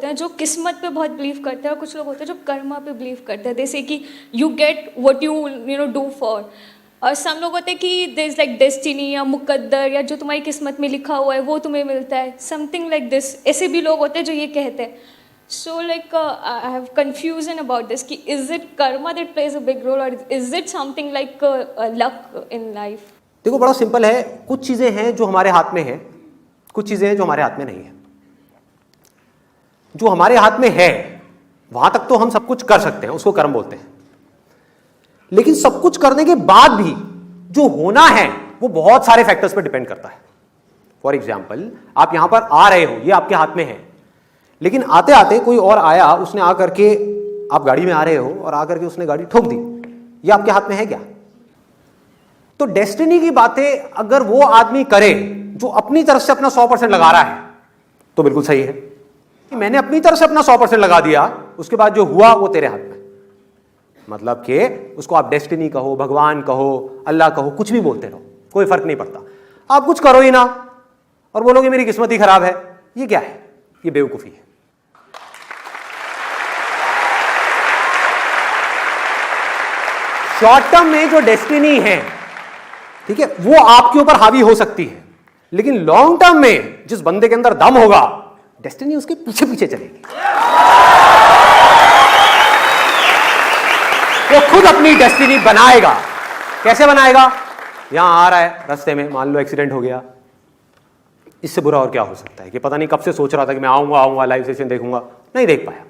होते हैं जो किस्मत पे बहुत बिलीव करते हैं और कुछ लोग होते हैं जो कर्मा पे बिलीव करते हैं, जैसे कि you get what you do for. और सम लोग होते हैं कि देयर इज लाइक डेस्टिनी या मुकद्दर या जो तुम्हारी किस्मत में लिखा हुआ है वो तुम्हें मिलता है, समथिंग लाइक दिस। ऐसे भी लोग होते हैं जो ये कहते हैं। So like I have confusion about this कि is it karma that plays a big role और is it something like luck in life? देखो बड़ा सिंपल है, कुछ चीजें हैं जो हमारे हाथ में है, कुछ चीजें हैं जो हमारे हाथ में नहीं है। जो हमारे हाथ में है वहां तक तो हम सब कुछ कर सकते हैं, उसको कर्म बोलते हैं। लेकिन सब कुछ करने के बाद भी जो होना है वो बहुत सारे फैक्टर्स पर डिपेंड करता है। फॉर एग्जाम्पल, आप यहां पर आ रहे हो, ये आपके हाथ में है, लेकिन आते आते कोई और आया, उसने आकर के, आप गाड़ी में आ रहे हो और आकर के उसने गाड़ी ठोक दी, ये आपके हाथ में है क्या? तो डेस्टिनी की बातें अगर वो आदमी करे जो अपनी तरफ से अपना 100% लगा रहा है तो बिल्कुल सही है कि मैंने अपनी तरफ से अपना 100% लगा दिया, उसके बाद जो हुआ वो तेरे हाथ में। मतलब कि उसको आप डेस्टिनी कहो, भगवान कहो, अल्लाह कहो, कुछ भी बोलते रहो, कोई फर्क नहीं पड़ता। आप कुछ करो ही ना और बोलोगे मेरी किस्मत ही खराब है, ये क्या है? ये बेवकूफी है। शॉर्ट टर्म में जो डेस्टिनी है, ठीक है, वो आपके ऊपर हावी हो सकती है, लेकिन लॉन्ग टर्म में जिस बंदे के अंदर दम होगा, डेस्टिनी उसके पीछे पीछे चलेगी। वो खुद अपनी डेस्टिनी बनाएगा। कैसे बनाएगा? यहां आ रहा है, रास्ते में मान लो एक्सीडेंट हो गया, इससे बुरा और क्या हो सकता है कि पता नहीं कब से सोच रहा था कि मैं आऊंगा लाइव सेशन देखूंगा, नहीं देख पाया,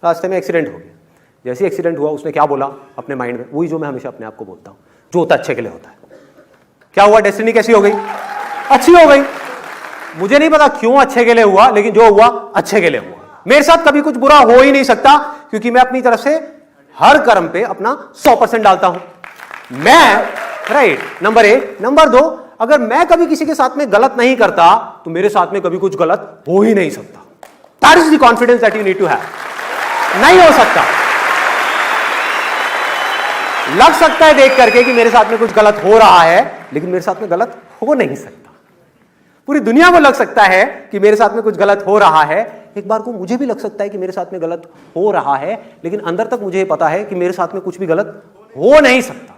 रास्ते में एक्सीडेंट हो गया। जैसे ही एक्सीडेंट हुआ उसने क्या बोला अपने माइंड में, वही जो मैं हमेशा अपने आप को बोलता हूं, जो होता अच्छे के लिए होता है। क्या हुआ? डेस्टिनी कैसी हो गई? अच्छी हो गई। मुझे नहीं पता क्यों अच्छे के लिए हुआ, लेकिन जो हुआ अच्छे के लिए हुआ। मेरे साथ कभी कुछ बुरा हो ही नहीं सकता, क्योंकि मैं अपनी तरफ से हर कर्म पे अपना 100% डालता हूं मैं, राइट? नंबर 1। नंबर 2, अगर मैं कभी किसी के साथ में गलत नहीं करता तो मेरे साथ में कभी कुछ गलत हो ही नहीं सकता। That is the confidence that you need to have. नहीं हो सकता। लग सकता है देख करके कि मेरे साथ में कुछ गलत हो रहा है, लेकिन मेरे साथ में गलत हो नहीं सकता। पूरी दुनिया को लग सकता है कि मेरे साथ में कुछ गलत हो रहा है, एक बार को मुझे भी लग सकता है कि मेरे साथ में गलत हो रहा है, लेकिन अंदर तक मुझे पता है कि मेरे साथ में कुछ भी गलत हो नहीं सकता।